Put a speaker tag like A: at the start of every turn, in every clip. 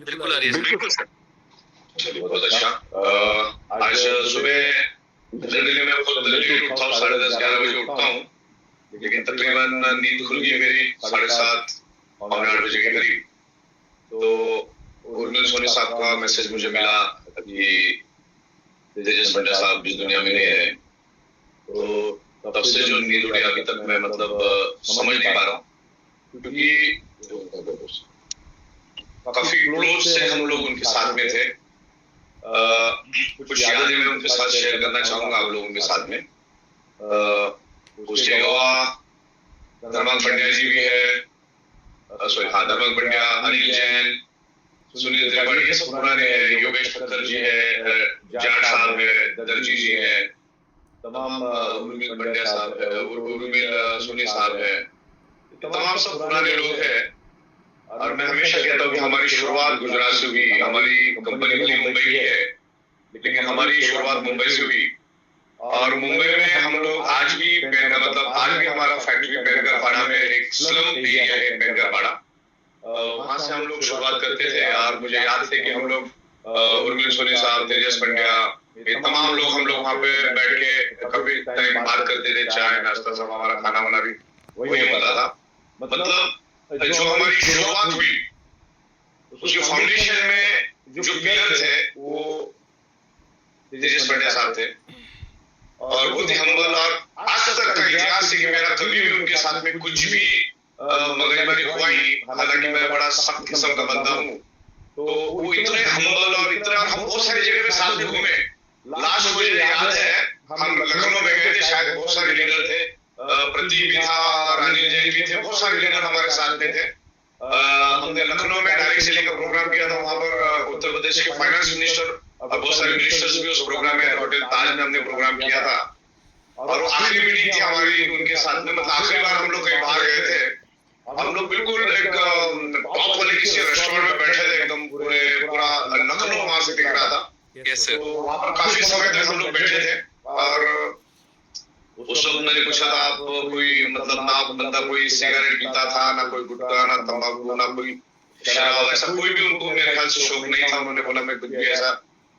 A: बिल्कुल आ रही है सर।
B: बिल्कुल सर। चलिए बहुत अच्छा। आज सुबह जनरली मैं खुद लेट उठता हूँ, 10:30-11 बजे उठता हूँ, लेकिन तकरीबन नींद खुल गई मेरी 7:30 पौने 8 बजे के करीब। तो उर्मिल सोनी साहब का मैसेज मुझे मिला कि तेजस पंड्या साहब इस दुनिया में नहीं है। तो तब से जो नींद उड़ी अभी तक मैं समझ नहीं पा रहा हूँ, क्योंकि काफी क्लोज से हम लोग उनके साथ में थे। कुछ यादें मैं उनके साथ शेयर करना चाहूंगा आप लोगों के साथ में। उसके अलावा धर्मांग पंड्या जी भी है, धर्मांग पंड्या, अनिल जैन, सुनील त्रिपाठी, ये सब पुराने हैं। योगेश ठक्कर जी है, जाट साहब है, दर्जी जी है, तमाम उर्मिल पंड्या साहब है, उर्मिल सोनी साहब है, तमाम सब पुराने लोग हैं। और मैं हमेशा कहता हूँ कि हमारी शुरुआत गुजरात से हुई। हमारी कंपनी मुंबई की है, लेकिन हमारी शुरुआत मुंबई से हुई। और मुंबई में हम लोग आज भी आज भी हमारा फैक्ट्री पेरगरपाड़ा में एक स्लम एरिया है, पेरगरपाड़ा, वहां से हम लोग शुरुआत करते थे। और मुझे याद थे कि हम लोग उर्मिल सोनी साहब, तेजस पंड्या, ये तमाम लोग हम लोग वहाँ पे बैठ के कभी टाइम बात करते थे, चाय नाश्ता सब, हमारा खाना वाना भी वही होता था। मतलब जो हमारी शुरुआत हुई, उसके फाउंडेशन में जो पिलर थे वो तेजस पंड्या साहब थे। और बहुत ही हम्बल, और आज तक का इतिहास है कि मेरा कभी भी उनके साथ में कुछ भी मगजमारी हुआ ही, हालांकि मैं बड़ा सख्त किस्म का बंदा हूँ। तो वो इतने हम्बल और इतना, हम बहुत सारी जगह पे साथ में घूमे। लास्ट मुझे याद है हम लखनऊ में गए थे, शायद बहुत सारे लीडर थे, प्रतीक भी था और अनिल जैन भी थे, बहुत सारे लीडर हमारे साथ में थे। हमने लखनऊ में डायरेक्ट सेलिंग का प्रोग्राम किया था। वहां पर उत्तर प्रदेश के फाइनेंस मिनिस्टर और बहुत सारे मिनिस्टर्स भी उस प्रोग्राम में, होटल ताज में हमने प्रोग्राम किया था। और वो आखिरी मीटिंग थी हमारी उनके साथ में, मतलब आखिरी बार हम लोग कहीं बाहर गए थे। हम लोग बिल्कुल एक टॉप वाले किसी रेस्टोरेंट में बैठे थे, एकदम पूरा लखनऊ वहां से दिख रहा था। तो वहां पर काफी समय तक हम लोग बैठे थे। और उस वक्त मैंने पूछा था, आप कोई ना बंदा कोई सिगरेट पीता था, ना कोई गुटखा, ना तंबाकू, ना कोई शराब, ऐसा कोई भी उनको मेरे ख्याल से शौक नहीं था। उन्होंने बोला मैं कुछ भी ऐसा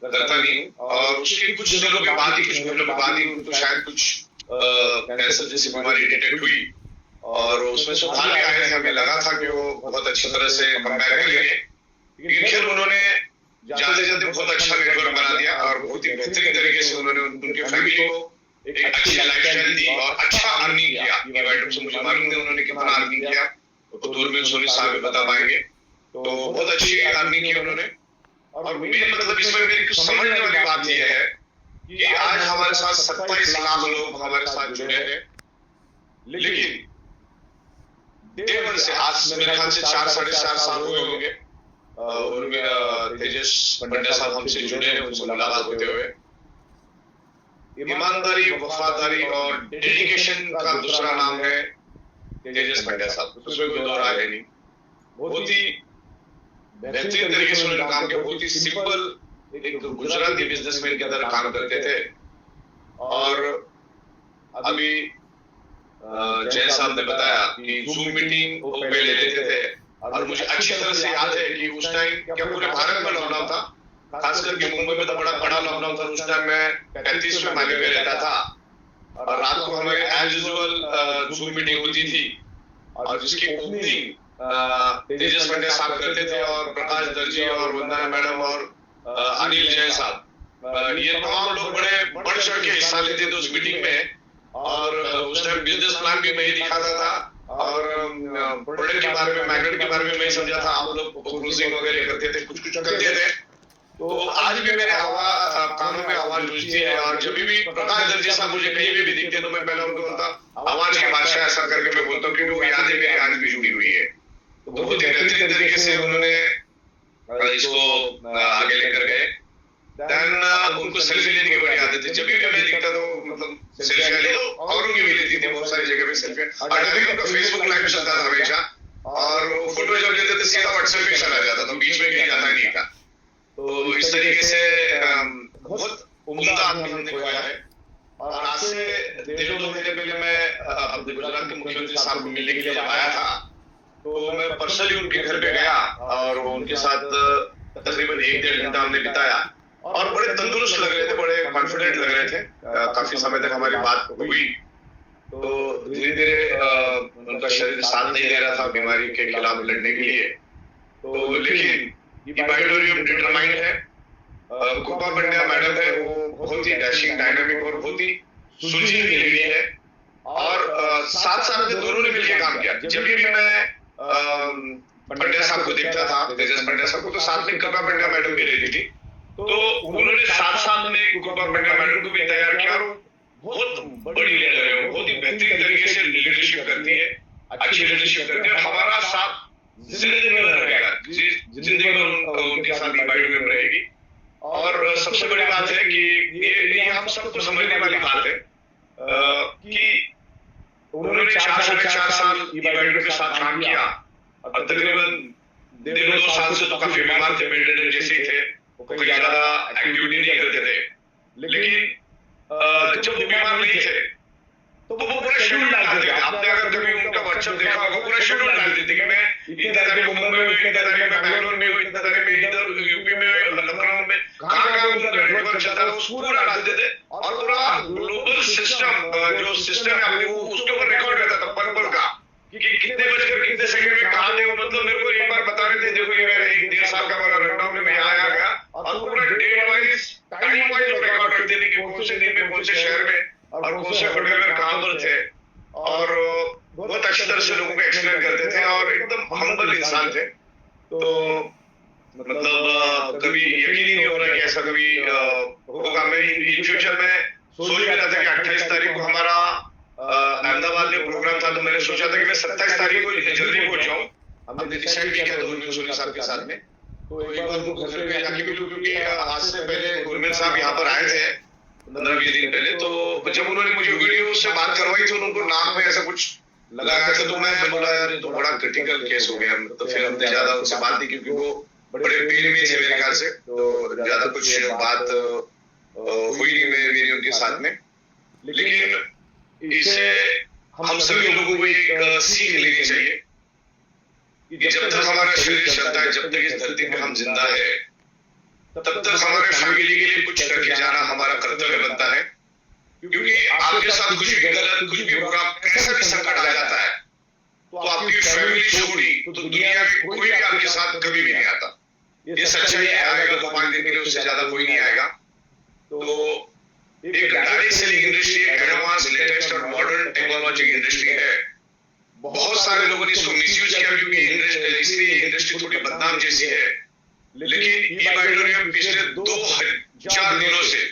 B: करता नहीं। और उसके कुछ दिनों के बाद ही, कुछ महीनों के बाद ही उनको शायद कुछ कैंसर जैसी बीमारी डिटेक्ट हुई, और उसमें से भाग के आए थे। हमें लगा था कि वो बहुत अच्छी तरह से कमबैक करेंगे, लेकिन फिर उन्होंने जाते जाते बहुत अच्छा नेटवर्क बना दिया और बहुत ही बेहतरीन तरीके से उन्होंने उनके फैमिली को एक अच्छी लाइफस्टाइल दी और अच्छा अर्निंग किया। ये आइटम से मुझे मालूम नहीं उन्होंने कितना अर्निंग किया, तो उर्मिल सोनी साहब बता पाएंगे। तो बहुत अच्छी अर्निंग की उन्होंने। और मेन मतलब इसमें मेरी कुछ समझने वाली बात यह है कि आज हमारे साथ 27 लाख लोग हमारे साथ जुड़े हैं, लेकिन डे वन से, आज मेरे ख्याल से 4-4.5 साल हुए होंगे, और तेजस पंड्या साहब हमसे जुड़े हैं, उनसे मुलाकात होते हुए। ईमानदारी, वफादारी और डेडिकेशन का दूसरा नाम है तेजस पंड्या साहब, उसमें कोई दो राय नहीं। बहुत ही बेहतरीन तरीके से उन्होंने काम किया, बहुत ही सिंपल एक गुजराती बिजनेसमैन की तरह काम करते थे। और अभी जैन साहब ने बताया कि जूम मीटिंग वो पहले लेते थे, और मुझे अच्छी तरह से याद है कि उस टाइम क्या पूरे भारत में लॉकडाउन था, खास करके मुंबई में तो बड़ा लॉकडाउन था। उस टाइम मैं 35वें माले पे रहता था, और रात को हमारे एज यूजुअल जूम मीटिंग होती थी, और जिसकी ओपनिंग तेजस पंड्या साहब करते थे, और प्रकाश दर्जी और वंदना मैडम और अनिल जैन साहब, ये तमाम लोग बड़े बढ़ चढ़ के हिस्सा लेते थे उस मीटिंग में। और उस टाइम बिजनेस प्लान भी मैं ही दिखाता था, और प्रोडक्ट के बारे में, मैग्नेट के बारे में मैं समझा था। आप लोग क्रूजिंग वगैरह करते थे, कुछ करते थे। तो आज भी मेरे कानों में आवाज गूंजती है, और जब भी प्रकाश दर्जी साहब मुझे कहीं भी दिखते तो मैं पहले उनको बोलता आवाज के बादशाह, ऐसा करके मैं बोलता हूँ, क्योंकि वो यादें मेरी आज भी जुड़ी हुई है। तो बहुत ही बेहतरीन तरीके से उन्होंने इसको आगे लेकर गए। देन उनको सेल्फी लेने की बड़ी आदत थी। जब भी मैं दिखता तो मतलब सेल्फी ले लो, औरों की भी लेती थी, बहुत सारी जगह पे सेल्फी। और जब भी उनका फेसबुक लाइव चलता था हमेशा, और वो फोटो जब लेते थे सीधा व्हाट्सएप पे चला जाता था, बीच में कहीं जाता नहीं था। तो इस तरीके से बहुत उम्दा आदमी हमने खोया है। और आज से 1.5-2 महीने पहले मैं अपने गुजरात के मुख्यमंत्री साहब को मिलने के लिए आया था, तो मैं पर्सनली उनके घर पे गया और उनके साथ तकरीबन 1-1.5 घंटा हमने बिताया और बड़े तंदुरुस्त लग रहे थे, बड़े कॉन्फिडेंट लग रहे थे। काफी समय तक हमारी बात हुई। तो धीरे धीरे उनका शरीर साथ नहीं दे रहा था बीमारी के खिलाफ लड़ने के लिए। तो लेकिन इबाइडोरियम डिटरमाइंड है। कृपा पंड्या मैडम है, वो बहुत ही डैशिंग, डायनामिक और बहुत ही सुलझी हुई लेडी है। और साथ साथ में दोनों ने मिलकर काम किया। जब भी मैं पंड्या साहब को देखता था, तेजस पंड्या साहब को, तो साथ में कृपा पंड्या मैडम भी रहती थी। तो उन्होंने साथ साथ में कृपा पंड्या मैडम को भी तैयार किया। और बहुत बड़ी लीडर है, बहुत ही बेहतरीन तरीके से लीडरशिप करती है, अच्छी लीडरशिप करती है। हमारा साथ जिंदगी में रहेगा, जिंदगी में उनके साथ इबाइडोरियम रहेगी। और सबसे बड़ी बात है कि ये हम सबको समझने वाली बात है कि उन्होंने 4 साल इबाइडोरियम के साथ काम किया और तकरीबन 1.5-2 साल से तो काफी बीमार थे, बेड जैसे ही थे, कोई ज्यादा एक्टिविटी नहीं करते थे। लेकिन जब वो बीमार नहीं थे तो वो पूरा शेड्यूल डालते थे। आपने अगर कभी उनका व्हाट्सएप देखा होगा, पूरा शेड्यूल डालते थे कि मैं इतनी तारीख को मुंबई में, इतनी तारीख में बैंगलोर में, इतनी तारीख में इधर यूपी में, लखनऊ में, कहाँ उनका नेटवर्क चलता है, वो पूरा डालते थे। और पूरा ग्लोबल सिस्टम, जो सिस्टम है अपने, वो उसके ऊपर रिकॉर्ड रहता था पल पल का कि कितने बजकर कितने सेकंड में कहाँ थे। मतलब मेरे को एक बार बता रहे थे, देखो ये मेरा 1-1.5 साल का मेरा लॉकडाउन में मैं आया गया, और पूरा date wise time wise record करते थे कि कौन से दिन में, कौन से शहर में और कौन से होटल में कहाँ पर थे। और बहुत अच्छी तरह से लोगों को एक्सप्लेन करते थे और एकदम हम्बल इंसान थे। तो मतलब कभी यकीन ही नहीं हो रहा कि ऐसा कभी होगा। मैं इन फ्यूचर में सोच भी रहा था कि 28 तारीख को हमारा अहमदाबाद में प्रोग्राम था, तो मैंने सोचा था कि मैं 27 तारीख को जल्दी पहुंच जाऊं। हमने डिसाइड किया था गुरमीत सोनी साहब के साथ में, तो एक बार उनको घर पे जाके मिलूं, क्योंकि आज से पहले गुरमीत साहब यहाँ पर आए थे 15-20 दिन पहले। तो जब उन्होंने मुझे वीडियो से बात करवाई थी, उनको नाक में ऐसा कुछ लगा था, तो मैं बोला यार तो बड़ा क्रिटिकल केस हो गया। तो फिर हमने ज्यादा उनसे बात नहीं, क्योंकि वो बड़े पेन में थे मेरे ख्याल से, तो ज्यादा कुछ बात हुई नहीं मेरी उनके साथ में। लेकिन इससे हम सभी लोगों को एक सीख लेनी चाहिए कि जब तक हमारा शरीर चलता है, जब तक इस धरती पे हम जिंदा है, तब तक हमारे फैमिली के लिए कुछ करके जाना हमारा कर्तव्य बनता है। क्योंकि आपके साथ कुछ भी गलत, कुछ भी बुरा, कैसा भी संकट आ जाता है, तो आपकी फैमिली छोड़ी तो दुनिया में कोई भी आपके साथ कभी भी नहीं आता। ये सच्चाई आएगा तो 5 दिन के लिए, उससे ज्यादा कोई नहीं आएगा। तो एक direct selling industry, advance, latest और मॉडर्न टेक्नोलॉजी की इंडस्ट्री है। बहुत सारे लोगों ने इसको मिसयूज किया, क्योंकि इसलिए इंडस्ट्री थोड़ी बदनाम जैसी है। लेकिन इबाइडोरियम पिछले 2,000 दिनों से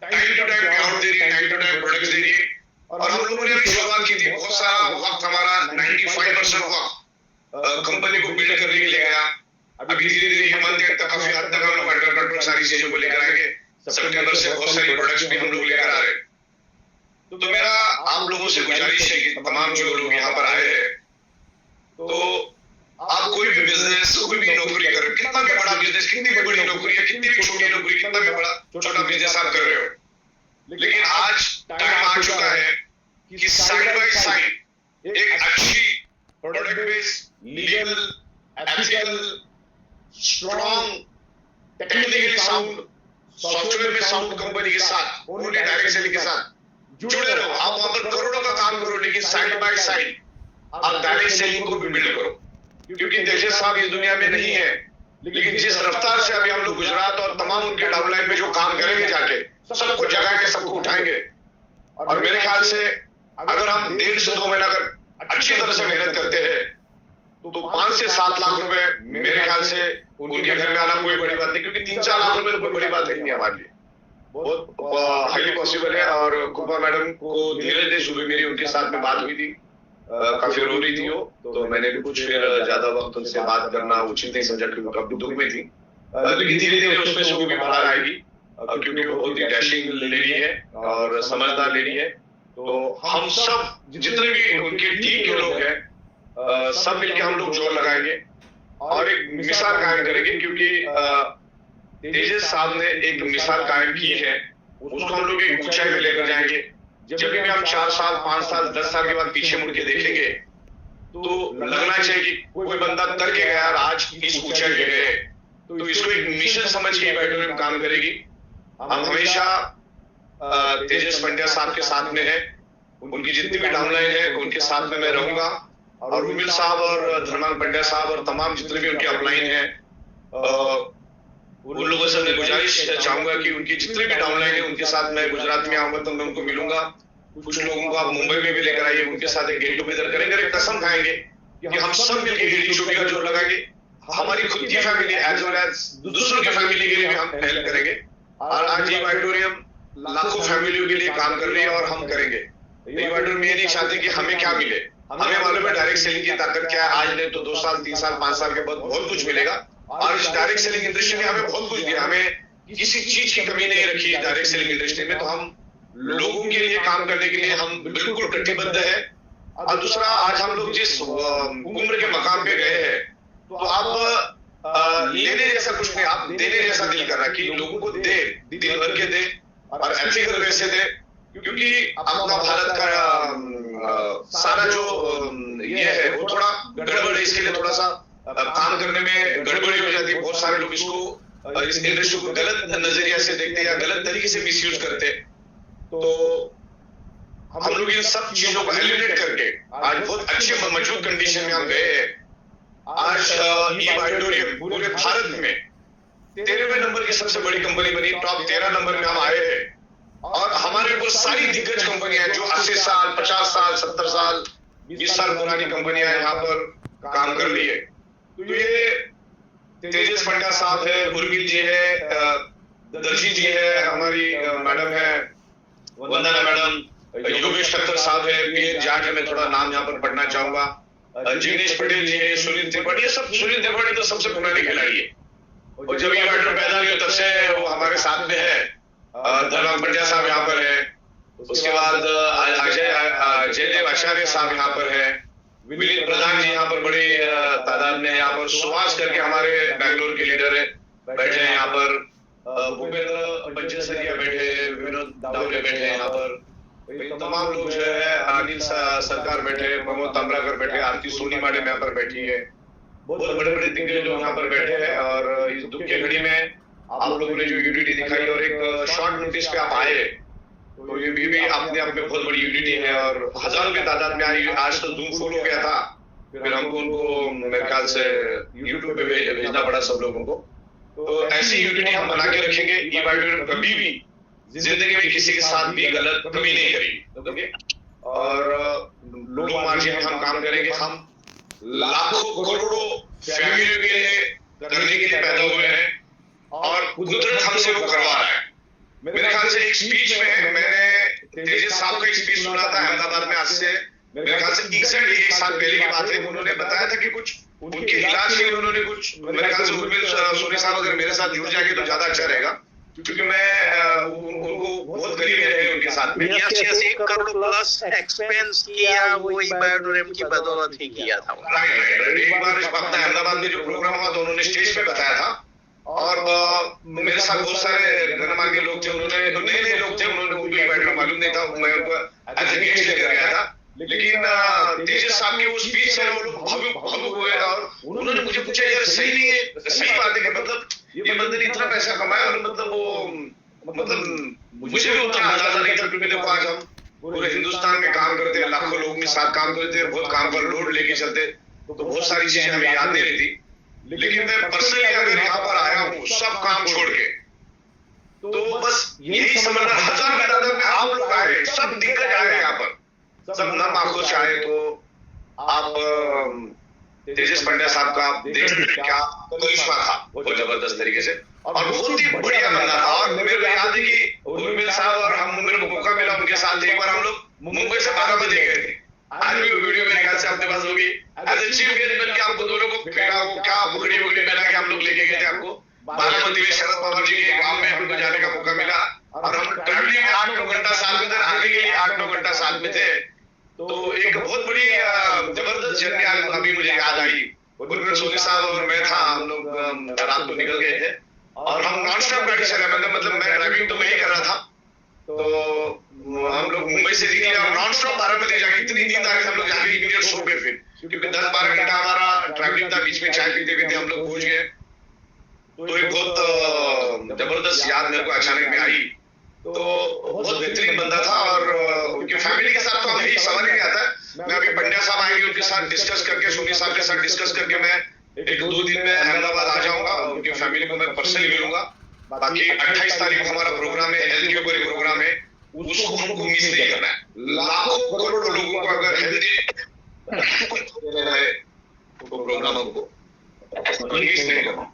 B: टाइम टू टाइम पेआउट दे रही है, टाइम टू टाइम प्रोडक्ट्स दे रही है। और हम लोगों ने भी शुरुआत की थी, बहुत सारा वक्त हमारा 95% वक्त कंपनी को बिल्ड करने के लिए गया। अभी धीरे धीरे हेमंत तक काफी हद तक हम लोग अंडर कंट्रोल सारी चीजों को लेकर आएंगे। सितंबर से बहुत सारी प्रोडक्ट्स भी हम लोग लेकर आ रहे हैं। तो मेरा आप लोगों से गुजारिश है कि तमाम जो लोग यहाँ पर आए हैं, तो आप कोई भी बिजनेस, कोई भी नौकरी कर रहे हो, कितना भी बड़ा बिजनेस, कितनी भी बड़ी नौकरी है, कितनी भी छोटी नौकरी, कितना भी बड़ा छोटा बिजनेस आप कर रहे हो, लेकिन आज टाइम आ चुका है कि साइड बाय साइड एक अच्छी product based, legal, ethical, strong, technically sound, software में साउंड कंपनी के साथ, ओनली डायरेक्ट सेलिंग के साथ जुड़े रहो। आप वहां पर करोड़ों का काम करो, लेकिन साइड बाय साइड आप डायरेक्ट सेलिंग को भी बिल्ड करो। क्योंकि तेजस साहब इस दुनिया में नहीं है, लेकिन जिस रफ्तार से अभी हम लोग गुजरात और तमाम उनके डाउनलाइन में जो काम करेंगे, जाके सबको जगा के सबको उठाएंगे। और मेरे ख्याल से अगर हम 1.5 से 2 महीना अगर अच्छी तरह से मेहनत करते हैं, तो 5 से 7 लाख रुपए मेरे ख्याल से उनके घर में आना कोई बड़ी बात नहीं। क्योंकि 3-4 लाख रुपए तो कोई बड़ी बात नहीं है हमारे लिए, बहुत हाईली पॉसिबल है। और कृपा मैडम को धीरे धीरे सुबह मेरी उनके साथ में बात हुई थी, काफी रो रही थी वो, तो मैंने भी कुछ फिर ज्यादा वक्त उनसे बात करना उचित नहीं समझा, क्योंकि काफी दुख में थी। लेकिन धीरे धीरे उसमें सुबह भी बाहर आएगी, क्योंकि वो बहुत ही डैशिंग लेडी है और समझदार लेडी है। तो हम सब जितने भी उनके टीम के लोग हैं, सब मिलके हम लोग जोर लगाएंगे और एक मिसाल कायम करेंगे। क्योंकि तेजस साहब ने एक मिसाल कायम की है, उसको हम लोग एक ऊंचाई पे लेकर जाएंगे। जब भी हम 4 साल, 5 साल, 10 साल के बाद पीछे मुड़ के देखेंगे, तो लगना चाहिए कि कोई बंदा करके गया और आज इस ऊंचाई पे गए। तो इसको एक मिशन समझ के ऑडिटोरियम काम करेगी। हम हमेशा तेजस पंड्या साहब के साथ में है, उनकी जितनी भी डाउनलाइन है उनके साथ में मैं रहूंगा, और उर्मिल साहब और धर्मांग पंड्या साहब और तमाम जितने भी उनके अपलाइन है, उन लोगों से मैं गुजारिश चाहूंगा कि उनकी जितने भी डाउनलाइन है उनके साथ मैं गुजरात में आऊंगा तो मैं उनको मिलूंगा। कुछ लोगों को आप मुंबई में भी लेकर आइए, उनके साथ एक गेट टुगेदर करेंगे, एक कसम खाएंगे कि हम सब मिलकर एडी चोटी का जोर लगाएंगे। हमारी खुद की फैमिली एज वेल एज दूसरों की फैमिली के लिए भी हम हेल्प करेंगे। और आज ये ऑडिटोरियम लाखों फैमिलियों के लिए काम कर रही है और हम करेंगे। ये ऑडिटोरियम ये नहीं चाहते कि हमें क्या मिले, हमें मालूम है डायरेक्ट सेलिंग की ताकत क्या है। आज नहीं तो 2 साल 3 साल 5 साल के बाद बहुत कुछ मिलेगा। और इस डायरेक्ट सेलिंग इंडस्ट्री में हमें बहुत कुछ दिया, हमें किसी चीज की कमी नहीं रखी है डायरेक्ट सेलिंग इंडस्ट्री में। तो हम लोगों के लिए काम करने के लिए हम बिल्कुल कटिबद्ध है। और दूसरा, आज हम लोग जिस उम्र के मकाम पे गए हैं तो आप लेने जैसा कुछ नहीं, आप देने जैसा दिल कर रहा कि लोगों को दे, दिल भर के दे और एथिकल वे से दे। क्योंकि अपना भारत का सारा जो ये है वो थोड़ा गड़बड़ है, इसके लिए थोड़ा सा काम करने में गड़बड़ी हो जाती है। बहुत सारे लोग इसको इस इंडस्ट्री को गलत नजरिया से देखते हैं या गलत तरीके से मिसयूज करते हैं। तो हम लोग इन सब चीजों को एलिमिनेट करके आज बहुत अच्छे मजबूत कंडीशन में हम गए हैं। आज ये ऑडिटोरियम पूरे भारत में 13वें नंबर की सबसे बड़ी कंपनी बनी, टॉप 13 नंबर में हम आए हैं। और हमारे ऊपर सारी दिग्गज कंपनियां जो 80 साल 50 साल 70 साल 20 साल पुरानी कंपनियां यहाँ पर काम कर रही है। तो ये तेजस पंड्या साहब है, उर्मिल जी है, दर्शी जी है, हमारी मैडम है वंदना मैडम, योगेश ठक्कर साहब है, पीएच जाट है, मैं थोड़ा नाम यहाँ पर पढ़ना चाहूंगा, जिग्नेश पटेल जी है, सुनील त्रिपाठी, ये सब। सुनील त्रिपाठी तो सबसे पुराने खिलाड़ी है और जब ये ऑर्डर पैदा हुई तब से वो हमारे साथ में है। धर्मांग पंड्या साहब यहाँ पर है, उसके बाद अजय जयदेव आचार्य साहब यहाँ पर है, विनीत प्रधान जी यहाँ पर बड़ी तादाद में यहाँ पर, सुभाष करके हमारे बैंगलोर के लीडर है बैठे हैं यहाँ पर, भूपेंद्र पंचसरिया बैठे, विनोद दावले बैठे यहाँ पर, तमाम लोग जो है, अनिल सरकार बैठे, प्रमोद ताम्राकर बैठे, आरती सोनी मैडम यहाँ पर बैठी है, बहुत बड़े बड़े दिग्गज लोग यहाँ पर बैठे हैं। और इस दुख की घड़ी में आप लोगों ने जो यूनिटी दिखाई और एक शॉर्ट नोटिस पे आप आए, तो ये भी अपने आप में बहुत बड़ी यूनिटी है। और हजारों की तादाद में आज तो जूम फुल हो गया था, फिर हमको उनको मेरे ख्याल से यूट्यूब पे भेजना पड़ा सब लोगों को। तो ऐसी यूनिटी हम बना के रखेंगे। ये ऑडिटोरियम कभी भी जिंदगी में किसी के साथ भी गलत कभी नहीं करेगी। और लो मार्जिन में हम काम करेंगे। हम लाखों करोड़ों फैमिली के लिए करने के लिए पैदा हुए हैं और कुदरत हमसे वो करवा रहा है। मेरे ख्याल से एक स्पीच में मैंने तेजस साहब का एक स्पीच सुना था अहमदाबाद में, आज से मेरे ख्याल से एग्जैक्टली 1 साल पहले की बात है। उन्होंने बताया था कि कुछ उनके इलाज के लिए उन्होंने कुछ, मेरे ख्याल से उर्मिल सोनी साहब अगर मेरे साथ जुड़ जाएंगे तो ज्यादा अच्छा रहेगा, क्योंकि मैं उनको बहुत करीब रहे उनके साथ में।
A: 1 करोड़ प्लस एक्सपेंस किया, वो ऑडिटोरियम की बदौलत ही किया था।
B: राइट। एक बार अपना अहमदाबाद में जो प्रोग्राम हुआ तो उन्होंने स्टेज पे बताया था और मेरे साथ बहुत सारे गणमान्य लोग थे, उन्होंने नए लोग थे, उन्होंने उनको ऑडिटोरियम मालूम नहीं था, मैं उनको एज ए गेस्ट लेकर गया था। लेकिन तेजस साहब की वो स्पीच से वो लोग भावुक हुए और उन्होंने मुझे पूछा, यार सही नहीं है, सही बात है कि मतलब ये बंदे ने इतना पैसा कमाया और मतलब वो मुझे भी उतना अंदाजा नहीं था, क्योंकि देखो आज हम पूरे हिंदुस्तान में काम करते हैं, लाखों लोगों के साथ काम करते हैं, बहुत काम पर लोड लेके चलते, तो बहुत सारी चीजें हमें याद नहीं रहती। लेकिन मैं पर्सनली अगर यहाँ पर आया हूँ सब काम छोड़ के, तो बस यही समझना, हजार की तादाद में आप लोग आए, सब दिक्कत आए यहाँ पर, सब नम आंखों से आए। तो आप तेजस पंड्या साहब का देख क्या करिश्मा था, बहुत जबरदस्त तरीके से और बहुत ही बढ़िया बंदा था। और मेरे को याद है कि उर्मिल साहब और हम, मेरे को मौका मिला उनके साथ, एक बार हम लोग मुंबई से 12 बजे गए थे। आज भी वो वीडियो मेरे ख्याल से अपने पास होगी। एज ए चीफ गेस्ट बन के आपको दोनों को फेरा वो क्या बुकड़ी पहना के हम लोग लेके गए थे आपको बारामती में शरद पवार जी के गांव में हमको जाने का मौका मिला। और हम ट्रैवलिंग में 8-9 घंटा साथ में थे, आने के लिए 8-9 घंटा साथ में थे। तो एक बहुत बड़ी जबरदस्त जर्नी अभी मुझे याद आई। उर्मिल सोनी साहब और मैं था, हम लोग रात को निकल गए थे और हम नॉन स्टॉप गाड़ी चला, मतलब मैं ड्राइविंग तो मैं ही कर रहा था। तो हम लोग मुंबई से निकले और नॉन स्टॉप बारामती जाके इतनी नींद आ गई, हम लोग जाके इमीडिएट सो गए फिर, क्योंकि 10-12 घंटा हमारा ट्रैवलिंग था, बीच में चाय पीते पीते हम लोग पहुंच गए। तो एक बहुत जबरदस्त याद मेरे को अचानक में आई। तो बहुत बेहतरीन बंदा था और उनकी फैमिली के साथ तो अभी एक सवाल ही नहीं आता। मैं अभी पंड्या साहब आएंगे, उनके साथ डिस्कस करके, सुनी साहब के साथ डिस्कस करके मैं 1-2 दिन में अहमदाबाद आ जाऊंगा और उनकी फैमिली को मैं पर्सनली मिलूंगा। बाकी 28 तारीख को हमारा प्रोग्राम है, हेल्थ के ऊपर प्रोग्राम है, उसको हमको मिस नहीं करना है। लाखों करोड़ों लोगों को अगर हेल्थ है तो प्रोग्राम हमको मिस नहीं करना।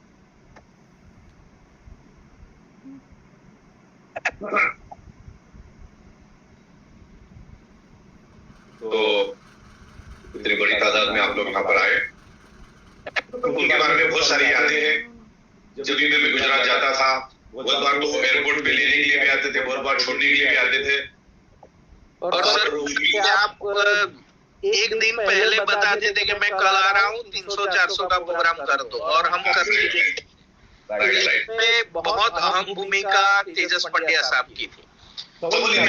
B: तो इतनी बड़ी तादाद में आप लोग यहाँ पर आए, उनके बारे में बहुत सारी यादें हैं। जब भी मैं गुजरात जाता था, बहुत बार तो एयरपोर्ट पे लेने के लिए भी आते थे, बहुत बार छोड़ने के लिए भी आते थे।
A: और सर आप एक दिन पहले बताते थे कि मैं कल आ रहा हूँ, 300-400 का प्रोग्राम कर दो, और हम करते थे। इसमें बहुत अहम भूमिका तेजस पंड्या साहब की थी।
B: मतलब ये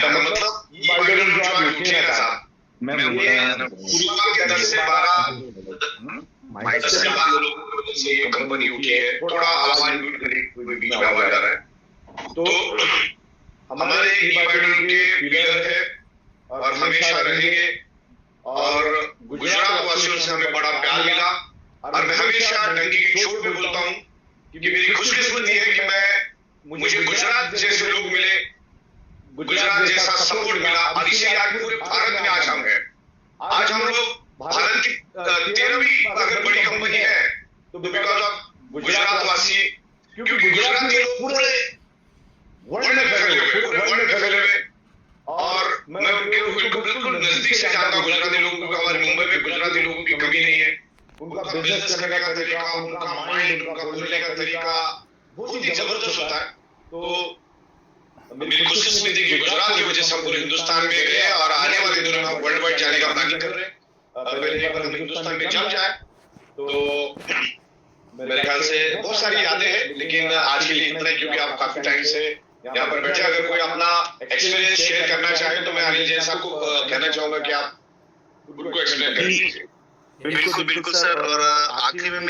B: बैडरूम जो आप उठे ना साहब, मैं के 10 से 12 लोगों से ये कंपनी उठी है। थोड़ा आवाज बीच में आवाज आ रहा है। तो हमारे ये बैडरूम के पिलर है और हमेशा रहेंगे। और गुजरात वासियों से हमें बड़ा प्यार मिला और मैं हमेशा डंकी की चोट पे बोलता हूँ कि मेरी खुशकिस्मती है कि मुझे गुजरात जैसे लोग मिले, गुजरात जैसा सपोर्ट मिला और इसीलिए आज पूरे भारत में आज हम हैं। आज हम लोग भारत की 13वीं अगर बड़ी कंपनी है तो बिकॉज ऑफ गुजरात वासी, क्योंकि गुजरात के लोग पूरे वर्ल्ड में फैले हुए और मैं उनको बिल्कुल नजदीक से जानता हूँ गुजराती लोगों को। हमारे मुंबई में गुजराती लोगों की कमी नहीं है। उनका बिजनेस करने का तरीका, उनका माइंड, उनका बोलने का तरीका बहुत ही जबरदस्त होता है। तो मेरी खुशकिस्मती कि गुजरात की वजह से हम पूरे हिंदुस्तान में गए और आने वाले दिनों में हम वर्ल्ड वाइड जाने का प्लानिंग कर रहे हैं। पहले एक बार हम हिंदुस्तान में जब जाए तो मेरे ख्याल से बहुत सारी यादें हैं, लेकिन आज के लिए इतना ही, क्योंकि आप काफी टाइम से यहाँ पर बैठे। अगर कोई अपना एक्सपीरियंस शेयर करना चाहे तो मैं अनिल जैन साहब को कहना चाहूंगा कि आप उनको एक्सप्लेन करिए।
A: बिल्कुल बिल्कुल सर। और आखिरी में